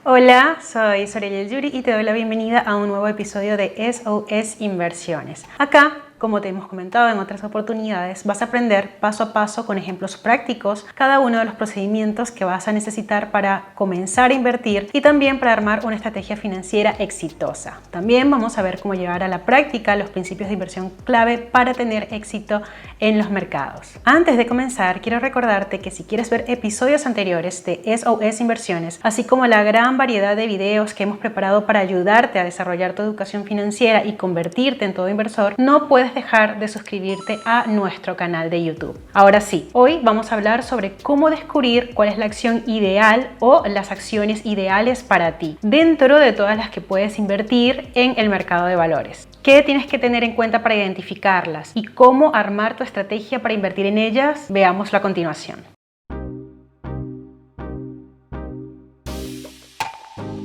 Hola, soy Soraya Yuri y te doy la bienvenida a un nuevo episodio de SOS Inversiones. Acá, como te hemos comentado en otras oportunidades, vas a aprender paso a paso con ejemplos prácticos cada uno de los procedimientos que vas a necesitar para comenzar a invertir y también para armar una estrategia financiera exitosa. También vamos a ver cómo llevar a la práctica los principios de inversión clave para tener éxito en los mercados. Antes de comenzar, quiero recordarte que si quieres ver episodios anteriores de SOS Inversiones, así como la gran variedad de videos que hemos preparado para ayudarte a desarrollar tu educación financiera y convertirte en todo inversor, no puedes dejar de suscribirte a nuestro canal de YouTube. Ahora sí, hoy vamos a hablar sobre cómo descubrir cuál es la acción ideal o las acciones ideales para ti, dentro de todas las que puedes invertir en el mercado de valores. ¿Qué tienes que tener en cuenta para identificarlas y cómo armar tu estrategia para invertir en ellas? Veámoslo a continuación.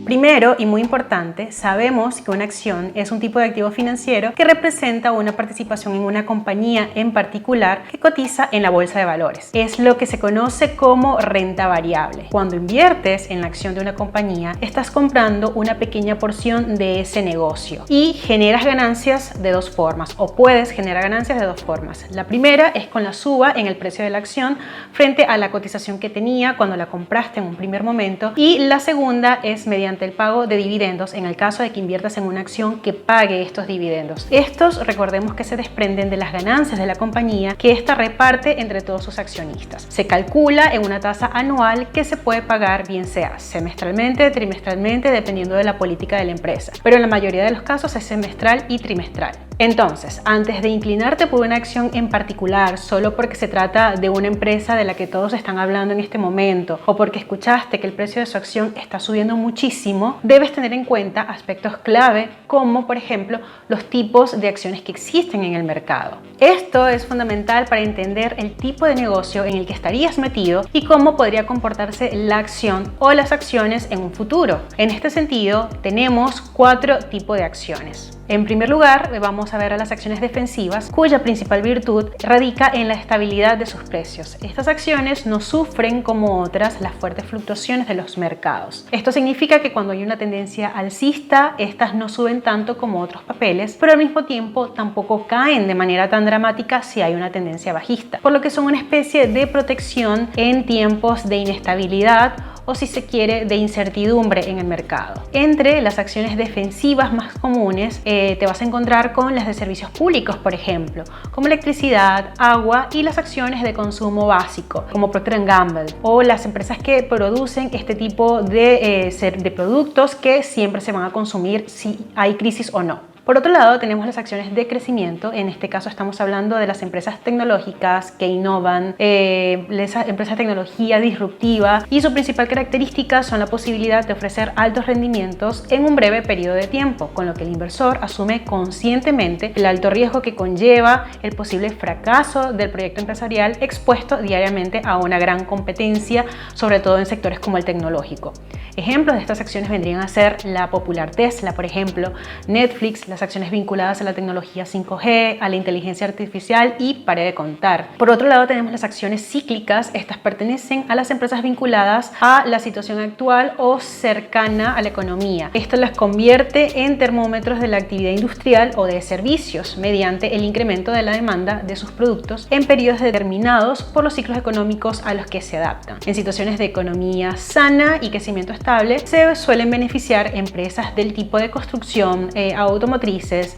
Primero, y muy importante, sabemos que una acción es un tipo de activo financiero que representa una participación en una compañía en particular que cotiza en la bolsa de valores. Es lo que se conoce como renta variable. Cuando inviertes en la acción de una compañía, estás comprando una pequeña porción de ese negocio y generas ganancias de dos formas, o puedes generar ganancias de dos formas. La primera es con la suba en el precio de la acción frente a la cotización que tenía cuando la compraste en un primer momento, y la segunda es mediante el pago de dividendos en el caso de que inviertas en una acción que pague estos dividendos. Estos, recordemos que se desprenden de las ganancias de la compañía que ésta reparte entre todos sus accionistas. Se calcula en una tasa anual que se puede pagar bien sea semestralmente, trimestralmente, dependiendo de la política de la empresa, pero en la mayoría de los casos es semestral y trimestral. Entonces, antes de inclinarte por una acción en particular solo porque se trata de una empresa de la que todos están hablando en este momento o porque escuchaste que el precio de su acción está subiendo muchísimo, debes tener en cuenta aspectos clave como, por ejemplo, los tipos de acciones que existen en el mercado. Esto es fundamental para entender el tipo de negocio en el que estarías metido y cómo podría comportarse la acción o las acciones en un futuro. En este sentido, tenemos 4 tipos de acciones. En primer lugar, vamos a ver a las acciones defensivas, cuya principal virtud radica en la estabilidad de sus precios. Estas acciones no sufren, como otras, las fuertes fluctuaciones de los mercados. Esto significa que cuando hay una tendencia alcista, estas no suben tanto como otros papeles, pero al mismo tiempo tampoco caen de manera tan dramática si hay una tendencia bajista, por lo que son una especie de protección en tiempos de inestabilidad o, si se quiere, de incertidumbre en el mercado. Entre las acciones defensivas más comunes te vas a encontrar con las de servicios públicos, por ejemplo, como electricidad, agua, y las acciones de consumo básico, como Procter & Gamble, o las empresas que producen este tipo de productos que siempre se van a consumir si hay crisis o no. Por otro lado, tenemos las acciones de crecimiento. En este caso estamos hablando de las empresas tecnológicas que innovan, esas empresas de tecnología disruptiva, y su principal característica son la posibilidad de ofrecer altos rendimientos en un breve periodo de tiempo, con lo que el inversor asume conscientemente el alto riesgo que conlleva el posible fracaso del proyecto empresarial expuesto diariamente a una gran competencia, sobre todo en sectores como el tecnológico. Ejemplos de estas acciones vendrían a ser la popular Tesla, por ejemplo, Netflix, las acciones vinculadas a la tecnología 5G, a la inteligencia artificial, y pare de contar. Por otro lado, tenemos las acciones cíclicas. Estas pertenecen a las empresas vinculadas a la situación actual o cercana a la economía. Esto las convierte en termómetros de la actividad industrial o de servicios mediante el incremento de la demanda de sus productos en periodos determinados por los ciclos económicos a los que se adaptan. En situaciones de economía sana y crecimiento estable se suelen beneficiar empresas del tipo de construcción, automotrices,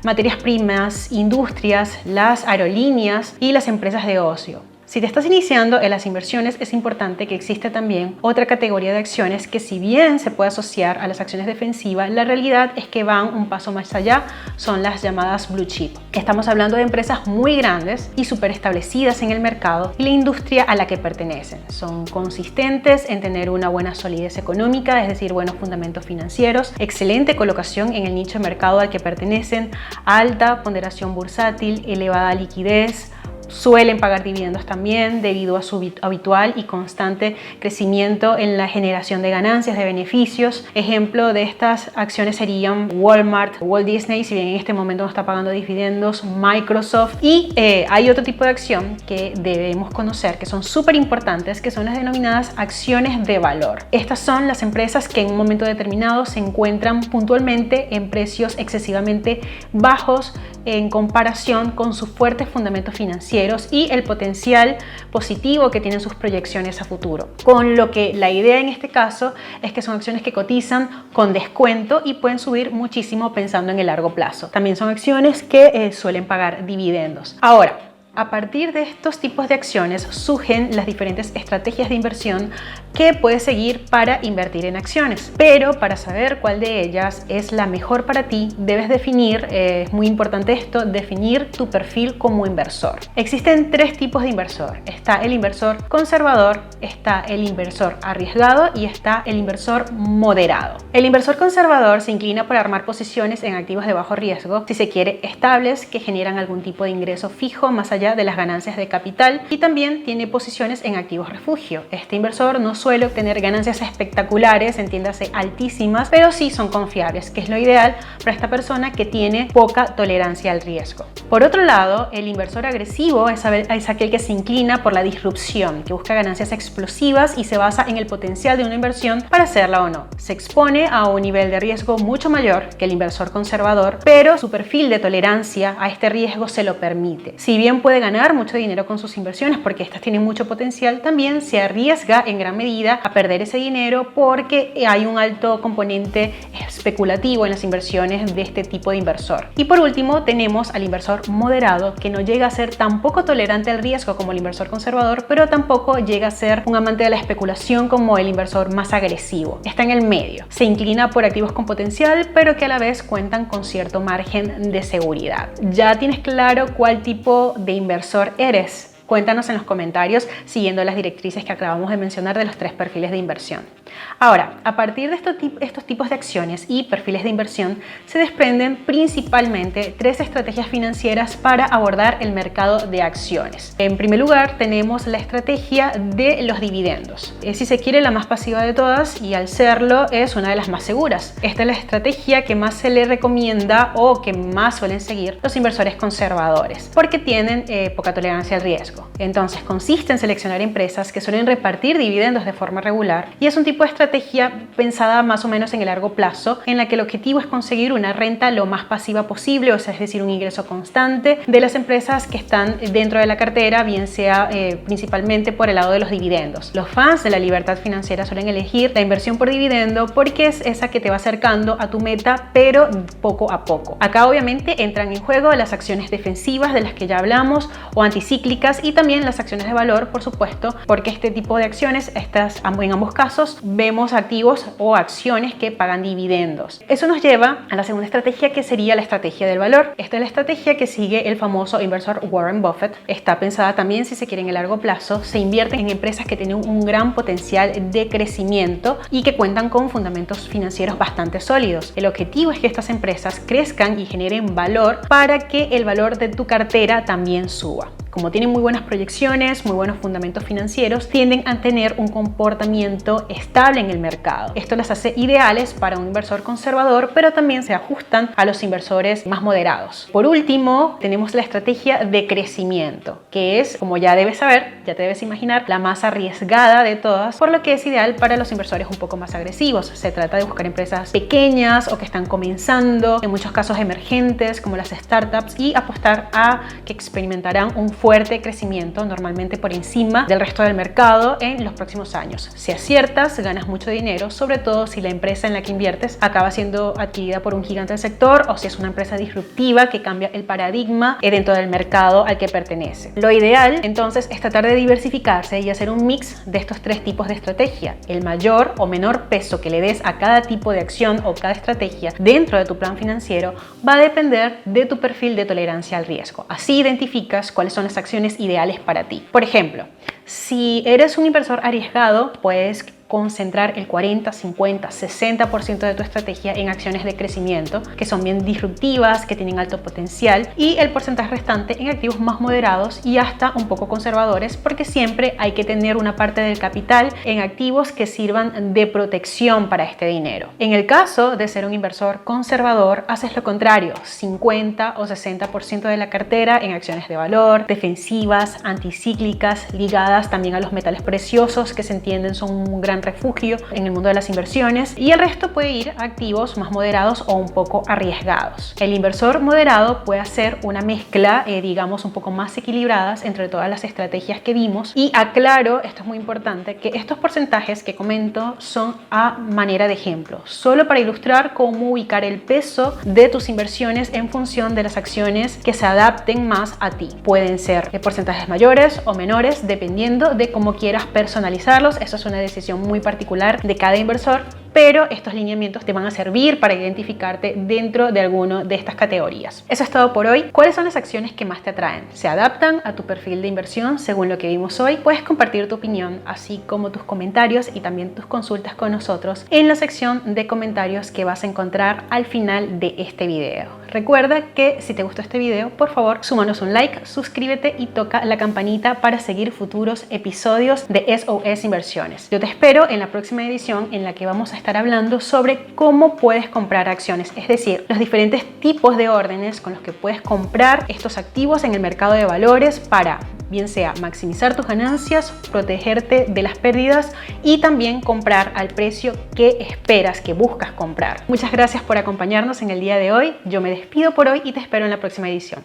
materias primas, industrias, las aerolíneas y las empresas de ocio. Si te estás iniciando en las inversiones, es importante que exista también otra categoría de acciones que, si bien se puede asociar a las acciones defensivas, la realidad es que van un paso más allá. Son las llamadas blue chip. Estamos hablando de empresas muy grandes y súper establecidas en el mercado y la industria a la que pertenecen. Son consistentes en tener una buena solidez económica, es decir, buenos fundamentos financieros, excelente colocación en el nicho de mercado al que pertenecen, alta ponderación bursátil, elevada liquidez, Suelen pagar dividendos también debido a su habitual y constante crecimiento en la generación de ganancias, de beneficios. Ejemplo de estas acciones serían Walmart, Walt Disney, si bien en este momento no está pagando dividendos, Microsoft. Y hay otro tipo de acción que debemos conocer que son súper importantes, que son las denominadas acciones de valor. Estas son las empresas que en un momento determinado se encuentran puntualmente en precios excesivamente bajos en comparación con sus fuertes fundamentos financieros y el potencial positivo que tienen sus proyecciones a futuro. Con lo que la idea en este caso es que son acciones que cotizan con descuento y pueden subir muchísimo pensando en el largo plazo. También son acciones que suelen pagar dividendos. Ahora, a partir de estos tipos de acciones surgen las diferentes estrategias de inversión que puedes seguir para invertir en acciones. Pero para saber cuál de ellas es la mejor para ti, debes definir, es muy importante esto, definir tu perfil como inversor. Existen tres tipos de inversor. Está el inversor conservador, está el inversor arriesgado y está el inversor moderado. El inversor conservador se inclina por armar posiciones en activos de bajo riesgo, si se quiere, estables, que generan algún tipo de ingreso fijo más allá de las ganancias de capital, y también tiene posiciones en activos refugio. Este inversor no suele obtener ganancias espectaculares, entiéndase altísimas, pero sí son confiables, que es lo ideal para esta persona que tiene poca tolerancia al riesgo. Por otro lado, el inversor agresivo es aquel que se inclina por la disrupción, que busca ganancias explosivas y se basa en el potencial de una inversión para hacerla o no. Se expone a un nivel de riesgo mucho mayor que el inversor conservador, pero su perfil de tolerancia a este riesgo se lo permite. Si bien puede ganar mucho dinero con sus inversiones porque estas tienen mucho potencial, también se arriesga en gran medida a perder ese dinero porque hay un alto componente especulativo en las inversiones de este tipo de inversor. Y por último tenemos al inversor moderado, que no llega a ser tan poco tolerante al riesgo como el inversor conservador, pero tampoco llega a ser un amante de la especulación como el inversor más agresivo. Está en el medio, se inclina por activos con potencial, pero que a la vez cuentan con cierto margen de seguridad. ¿Ya tienes claro cuál tipo de inversor eres? Cuéntanos en los comentarios siguiendo las directrices que acabamos de mencionar de los tres perfiles de inversión. Ahora, a partir de estos tipos de acciones y perfiles de inversión se desprenden principalmente tres estrategias financieras para abordar el mercado de acciones. En primer lugar, tenemos la estrategia de los dividendos. Es, si se quiere, la más pasiva de todas y al serlo es una de las más seguras. Esta es la estrategia que más se le recomienda o que más suelen seguir los inversores conservadores porque tienen poca tolerancia al riesgo. Entonces consiste en seleccionar empresas que suelen repartir dividendos de forma regular y es un tipo de estrategia pensada más o menos en el largo plazo, en la que el objetivo es conseguir una renta lo más pasiva posible, o sea, es decir, un ingreso constante de las empresas que están dentro de la cartera, bien sea principalmente por el lado de los dividendos. Los fans de la libertad financiera suelen elegir la inversión por dividendo porque es esa que te va acercando a tu meta, pero poco a poco. Acá obviamente entran en juego las acciones defensivas de las que ya hablamos o anticíclicas y también las acciones de valor, por supuesto, porque este tipo de acciones, en ambos casos, vemos activos o acciones que pagan dividendos. Eso nos lleva a la segunda estrategia, que sería la estrategia del valor. Esta es la estrategia que sigue el famoso inversor Warren Buffett. Está pensada también, si se quiere, en el largo plazo. Se invierte en empresas que tienen un gran potencial de crecimiento y que cuentan con fundamentos financieros bastante sólidos. El objetivo es que estas empresas crezcan y generen valor para que el valor de tu cartera también suba. Como tienen muy buenas proyecciones, muy buenos fundamentos financieros, tienden a tener un comportamiento estable en el mercado. Esto las hace ideales para un inversor conservador, pero también se ajustan a los inversores más moderados. Por último, tenemos la estrategia de crecimiento, que es, como ya debes saber, ya te debes imaginar, la más arriesgada de todas, por lo que es ideal para los inversores un poco más agresivos. Se trata de buscar empresas pequeñas o que están comenzando, en muchos casos emergentes, como las startups, y apostar a que experimentarán un fuerte crecimiento, normalmente por encima del resto del mercado en los próximos años. Si aciertas, ganas mucho dinero, sobre todo si la empresa en la que inviertes acaba siendo adquirida por un gigante del sector o si es una empresa disruptiva que cambia el paradigma dentro del mercado al que pertenece. Lo ideal, entonces, es tratar de diversificarse y hacer un mix de estos tres tipos de estrategia. El mayor o menor peso que le des a cada tipo de acción o cada estrategia dentro de tu plan financiero va a depender de tu perfil de tolerancia al riesgo. Así identificas cuáles son las acciones ideales para ti. Por ejemplo, si eres un inversor arriesgado, puedes concentrar el 40, 50, 60% de tu estrategia en acciones de crecimiento que son bien disruptivas, que tienen alto potencial, y el porcentaje restante en activos más moderados y hasta un poco conservadores, porque siempre hay que tener una parte del capital en activos que sirvan de protección para este dinero. En el caso de ser un inversor conservador, haces lo contrario, 50 o 60% de la cartera en acciones de valor, defensivas, anticíclicas, ligadas también a los metales preciosos, que se entienden son un gran refugio en el mundo de las inversiones, y el resto puede ir a activos más moderados o un poco arriesgados. El inversor moderado puede hacer una mezcla, digamos, un poco más equilibradas entre todas las estrategias que vimos, y aclaro, esto es muy importante, que estos porcentajes que comento son a manera de ejemplo, solo para ilustrar cómo ubicar el peso de tus inversiones en función de las acciones que se adapten más a ti. Pueden ser porcentajes mayores o menores dependiendo de cómo quieras personalizarlos. Eso es una decisión muy particular de cada inversor, pero estos lineamientos te van a servir para identificarte dentro de alguna de estas categorías. Eso es todo por hoy. ¿Cuáles son las acciones que más te atraen? ¿Se adaptan a tu perfil de inversión según lo que vimos hoy? Puedes compartir tu opinión, así como tus comentarios y también tus consultas con nosotros en la sección de comentarios que vas a encontrar al final de este video. Recuerda que si te gustó este video, por favor, súmanos un like, suscríbete y toca la campanita para seguir futuros episodios de SOS Inversiones. Yo te espero en la próxima edición, en la que vamos a estar hablando sobre cómo puedes comprar acciones, es decir, los diferentes tipos de órdenes con los que puedes comprar estos activos en el mercado de valores para, bien sea maximizar tus ganancias, protegerte de las pérdidas y también comprar al precio que esperas, que buscas comprar. Muchas gracias por acompañarnos en el día de hoy. Yo me despido por hoy y te espero en la próxima edición.